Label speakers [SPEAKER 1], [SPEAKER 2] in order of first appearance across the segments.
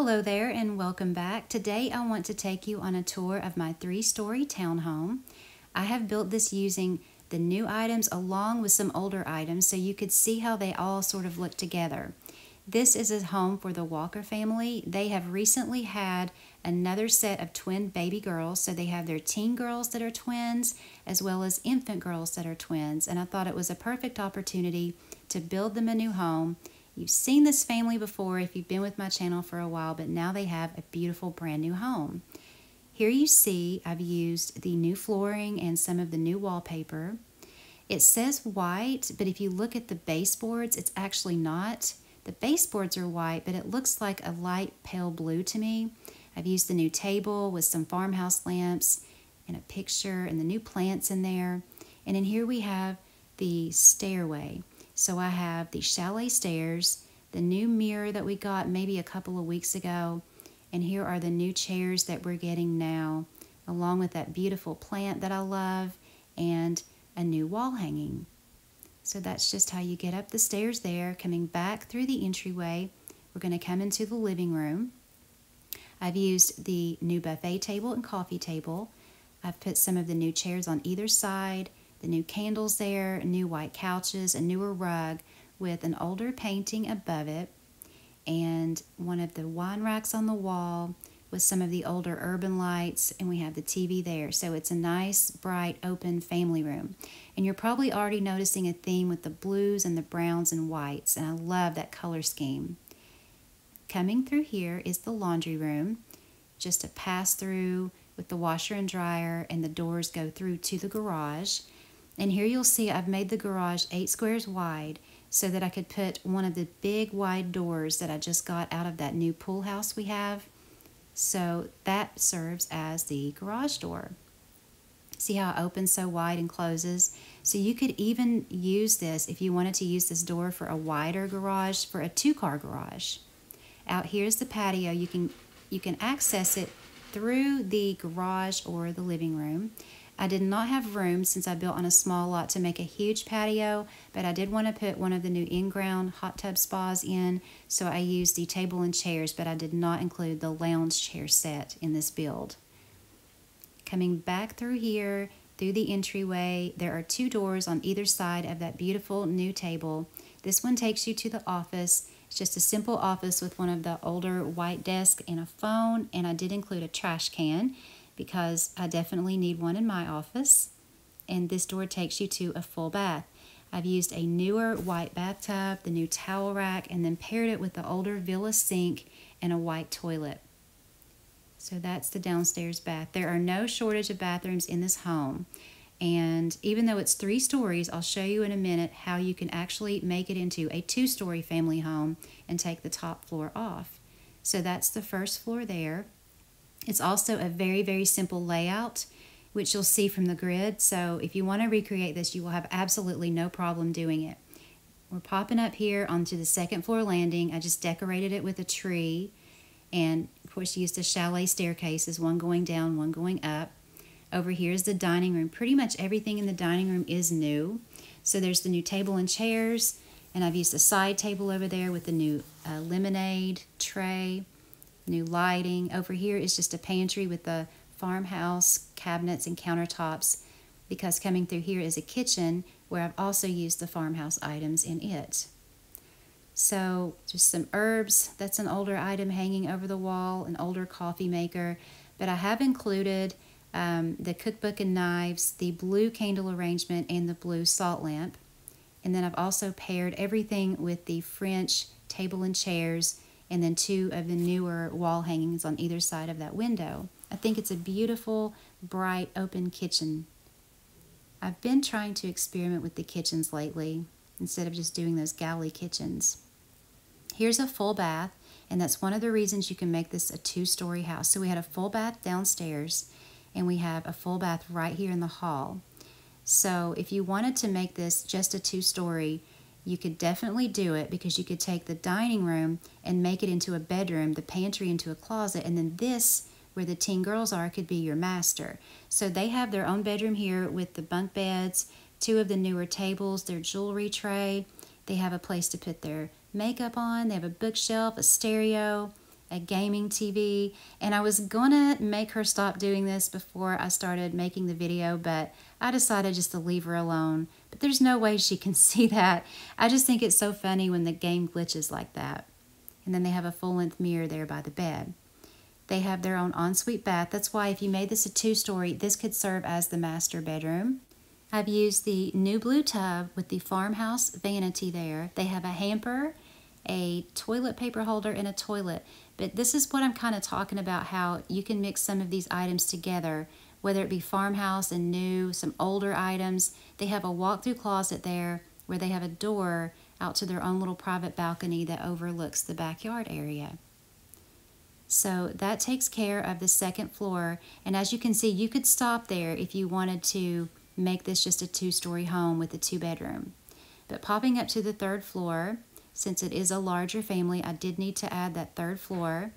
[SPEAKER 1] Hello there and welcome back. Today I want to take you on a tour of my 3-story townhome. I have built this using the new items along with some older items so you could see how they all sort of look together. This is a home for the Walker family. They have recently had another set of twin baby girls, so they have their teen girls that are twins as well as infant girls that are twins, and I thought it was a perfect opportunity to build them a new home. You've seen this family before if you've been with my channel for a while, but now they have a beautiful brand new home. Here you see I've used the new flooring and some of the new wallpaper. It says white, but if you look at the baseboards, it's actually not. The baseboards are white, but it looks like a light pale blue to me. I've used the new table with some farmhouse lamps and a picture and the new plants in there. And in here we have the stairway. So I have the chalet stairs, the new mirror that we got maybe a couple of weeks ago, and here are the new chairs that we're getting now, along with that beautiful plant that I love and a new wall hanging. So that's just how you get up the stairs there. Coming back through the entryway, we're going to come into the living room. I've used the new buffet table and coffee table. I've put some of the new chairs on either side, the new candles there, new white couches, a newer rug with an older painting above it, and one of the wine racks on the wall with some of the older urban lights, and we have the TV there. So it's a nice, bright, open family room. And you're probably already noticing a theme with the blues and the browns and whites, and I love that color scheme. Coming through here is the laundry room, just a pass-through with the washer and dryer, and the doors go through to the garage. And here you'll see I've made the garage 8 squares wide so that I could put one of the big wide doors that I just got out of that new pool house we have. So that serves as the garage door. See how it opens so wide and closes? So you could even use this if you wanted to use this door for a wider garage, for a 2-car garage. Out here's the patio. You can access it through the garage or the living room. I did not have room since I built on a small lot to make a huge patio, but I did want to put one of the new in-ground hot tub spas in, so I used the table and chairs, but I did not include the lounge chair set in this build. Coming back through here, through the entryway, there are 2 doors on either side of that beautiful new table. This one takes you to the office. It's just a simple office with one of the older white desks and a phone, and I did include a trash can, because I definitely need one in my office. And this door takes you to a full bath. I've used a newer white bathtub, the new towel rack, and then paired it with the older Villa sink and a white toilet. So that's the downstairs bath. There are no shortage of bathrooms in this home. And even though it's 3 stories, I'll show you in a minute how you can actually make it into a 2-story family home and take the top floor off. So that's the first floor there. It's also a very, very simple layout, which you'll see from the grid. So if you want to recreate this, you will have absolutely no problem doing it. We're popping up here onto the 2nd floor landing. I just decorated it with a tree, and of course used the chalet staircases, one going down, one going up. Over here is the dining room. Pretty much everything in the dining room is new. So there's the new table and chairs, and I've used a side table over there with the new lemonade tray. New lighting. Over here is just a pantry with the farmhouse cabinets and countertops, because coming through here is a kitchen where I've also used the farmhouse items in it. So just some herbs. That's an older item hanging over the wall, an older coffee maker. But I have included the cookbook and knives, the blue candle arrangement, and the blue salt lamp. And then I've also paired everything with the French table and chairs, and then 2 of the newer wall hangings on either side of that window. I think it's a beautiful, bright, open kitchen. I've been trying to experiment with the kitchens lately, instead of just doing those galley kitchens. Here's a full bath, and that's one of the reasons you can make this a 2-story house. So we had a full bath downstairs, and we have a full bath right here in the hall. So if you wanted to make this just a 2-story, you could definitely do it, because you could take the dining room and make it into a bedroom, the pantry into a closet, and then this, where the teen girls are, could be your master. So they have their own bedroom here with the bunk beds, 2 of the newer tables, their jewelry tray. They have a place to put their makeup on. They have a bookshelf, a stereo, a gaming TV, and I was gonna make her stop doing this before I started making the video, but I decided just to leave her alone. But there's no way she can see that. I just think it's so funny when the game glitches like that. And then they have a full-length mirror there by the bed. They have their own ensuite bath. That's why if you made this a 2-story, this could serve as the master bedroom. I've used the new blue tub with the farmhouse vanity there. They have a hamper, a toilet paper holder, and a toilet. But this is what I'm kind of talking about, how you can mix some of these items together, whether it be farmhouse and new, some older items. They have a walk-through closet there where they have a door out to their own little private balcony that overlooks the backyard area. So that takes care of the second floor. And as you can see, you could stop there if you wanted to make this just a 2-story home with a 2-bedroom. But popping up to the 3rd floor, since it is a larger family, I did need to add that 3rd floor.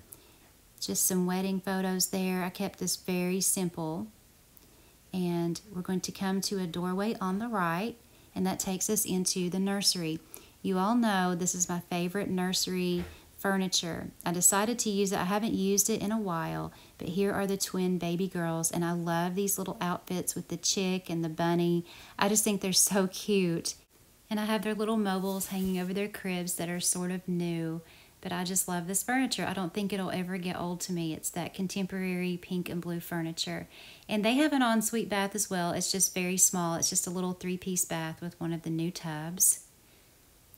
[SPEAKER 1] Just some wedding photos there. I kept this very simple. And we're going to come to a doorway on the right, and that takes us into the nursery. You all know this is my favorite nursery furniture. I decided to use it. I haven't used it in a while, but here are the twin baby girls, and I love these little outfits with the chick and the bunny. I just think they're so cute. And I have their little mobiles hanging over their cribs that are sort of new, but I just love this furniture. I don't think it'll ever get old to me. It's that contemporary pink and blue furniture. And they have an ensuite bath as well. It's just very small. It's just a little 3-piece bath with one of the new tubs.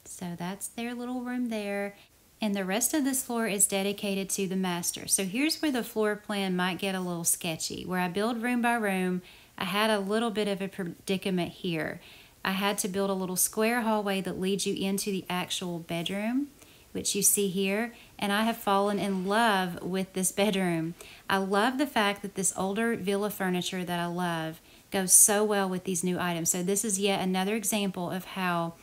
[SPEAKER 1] So that's their little room there. And the rest of this floor is dedicated to the master. So here's where the floor plan might get a little sketchy. Where I build room by room, I had a little bit of a predicament here. I had to build a little square hallway that leads you into the actual bedroom, which you see here, and I have fallen in love with this bedroom. I love the fact that this older villa furniture that I love goes so well with these new items. So this is yet another example of how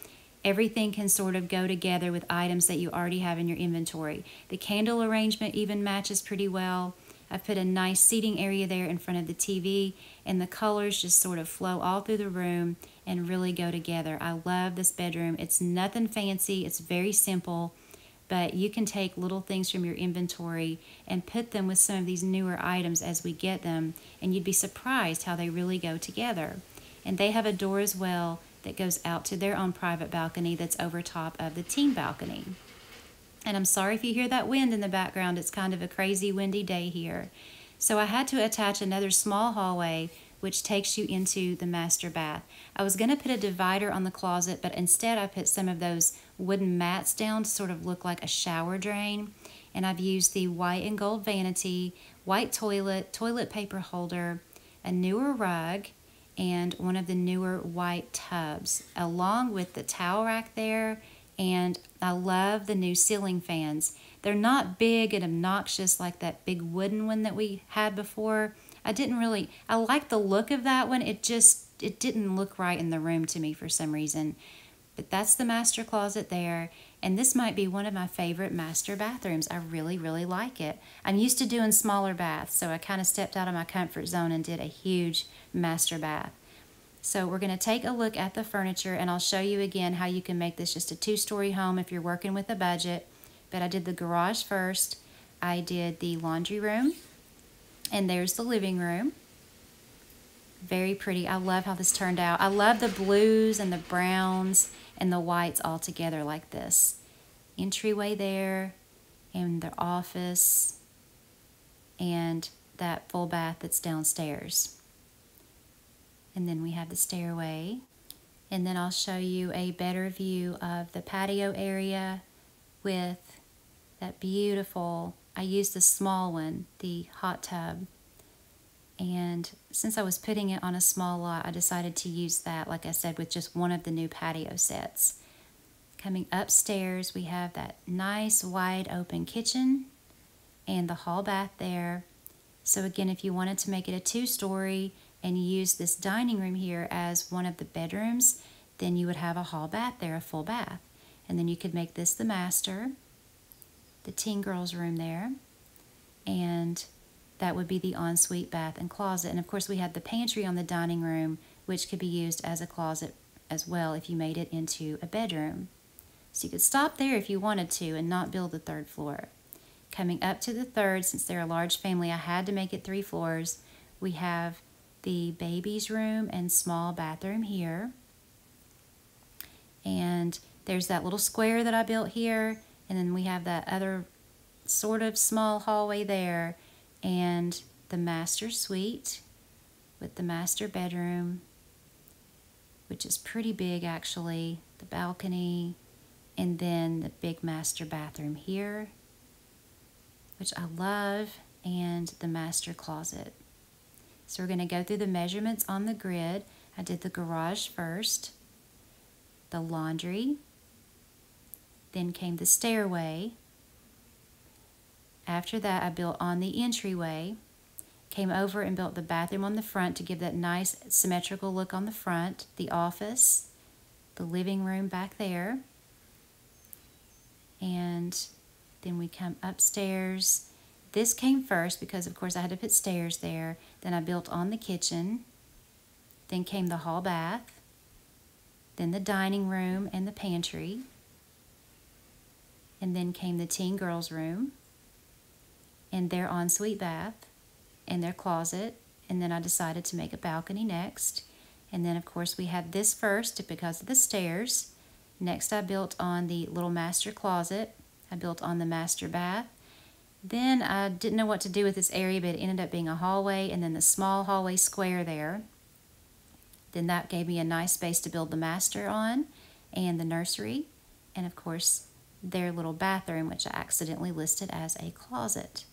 [SPEAKER 1] everything can sort of go together with items that you already have in your inventory. The candle arrangement even matches pretty well. I've put a nice seating area there in front of the TV, and the colors just sort of flow all through the room and really go together. I love this bedroom. It's nothing fancy. It's very simple, but you can take little things from your inventory and put them with some of these newer items as we get them, and you'd be surprised how they really go together. And they have a door as well that goes out to their own private balcony that's over top of the teen balcony. And I'm sorry if you hear that wind in the background. It's kind of a crazy windy day here. So I had to attach another small hallway which takes you into the master bath. I was going to put a divider on the closet, but instead I put some of those wooden mats down to sort of look like a shower drain. And I've used the white and gold vanity, white toilet, toilet paper holder, a newer rug, and one of the newer white tubs, along with the towel rack there. And I love the new ceiling fans. They're not big and obnoxious like that big wooden one that we had before. I like the look of that one. It didn't look right in the room to me for some reason. But that's the master closet there. And this might be one of my favorite master bathrooms. I really, really like it. I'm used to doing smaller baths, so I kind of stepped out of my comfort zone and did a huge master bath. So we're going to take a look at the furniture, and I'll show you again how you can make this just a 2-story home if you're working with a budget. But I did the garage first. I did the laundry room, and there's the living room. Very pretty. I love how this turned out. I love the blues and the browns and the whites all together like this. Entryway there, and the office, and that full bath that's downstairs. And then we have the stairway. And then I'll show you a better view of the patio area with that beautiful, I used the small one, the hot tub. And since I was putting it on a small lot, I decided to use that, like I said, with just one of the new patio sets. Coming upstairs, we have that nice wide open kitchen and the hall bath there. So again, if you wanted to make it a 2-story and use this dining room here as one of the bedrooms, then you would have a hall bath there, a full bath. And then you could make this the master, the teen girls room there, and that would be the ensuite bath and closet. And of course we had the pantry on the dining room, which could be used as a closet as well if you made it into a bedroom. So you could stop there if you wanted to and not build the 3rd floor. Coming up to the third, since they're a large family, I had to make it 3 floors. We have the baby's room and small bathroom here. And there's that little square that I built here. And then we have that other sort of small hallway there. And the master suite with the master bedroom, which is pretty big actually. The balcony. And then the big master bathroom here, which I love, and the master closet. So we're going to go through the measurements on the grid. I did the garage first, the laundry, then came the stairway. After that, I built on the entryway, came over and built the bathroom on the front to give that nice symmetrical look on the front, the office, the living room back there. And then we come upstairs. This came first because, of course, I had to put stairs there. Then I built on the kitchen. Then came the hall bath. Then the dining room and the pantry. And then came the teen girls' room and their ensuite bath and their closet. And then I decided to make a balcony next. And then, of course, we had this first because of the stairs. Next, I built on the little master closet. I built on the master bath. Then I didn't know what to do with this area, but it ended up being a hallway and then the small hallway square there. Then that gave me a nice space to build the master on and the nursery. And of course, their little bathroom, which I accidentally listed as a closet.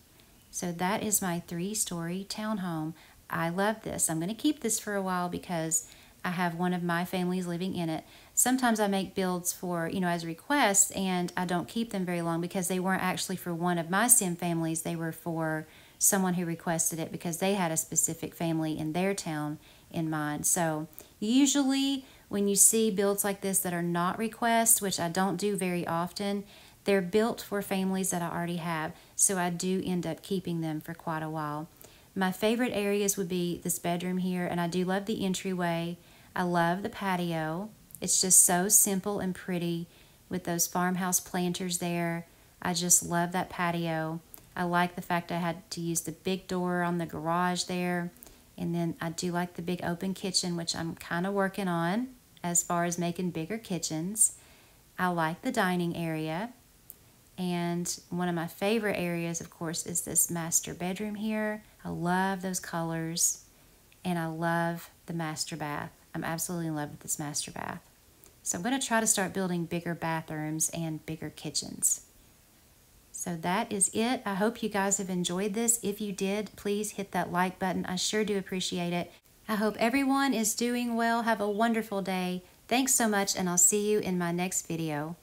[SPEAKER 1] So that is my 3-story townhome. I love this. I'm going to keep this for a while because I have one of my families living in it. Sometimes I make builds for, as requests, and I don't keep them very long because they weren't actually for one of my sim families. They were for someone who requested it because they had a specific family in their town in mind. So usually when you see builds like this that are not requests, which I don't do very often, they're built for families that I already have. So I do end up keeping them for quite a while. My favorite areas would be this bedroom here, and I do love the entryway. I love the patio. It's just so simple and pretty with those farmhouse planters there. I just love that patio. I like the fact I had to use the big door on the garage there. And then I do like the big open kitchen, which I'm kind of working on as far as making bigger kitchens. I like the dining area. And one of my favorite areas, of course, is this master bedroom here. I love those colors. And I love the master bath. I'm absolutely in love with this master bath. So I'm going to try to start building bigger bathrooms and bigger kitchens. So that is it. I hope you guys have enjoyed this. If you did, please hit that like button. I sure do appreciate it. I hope everyone is doing well. Have a wonderful day. Thanks so much, and I'll see you in my next video.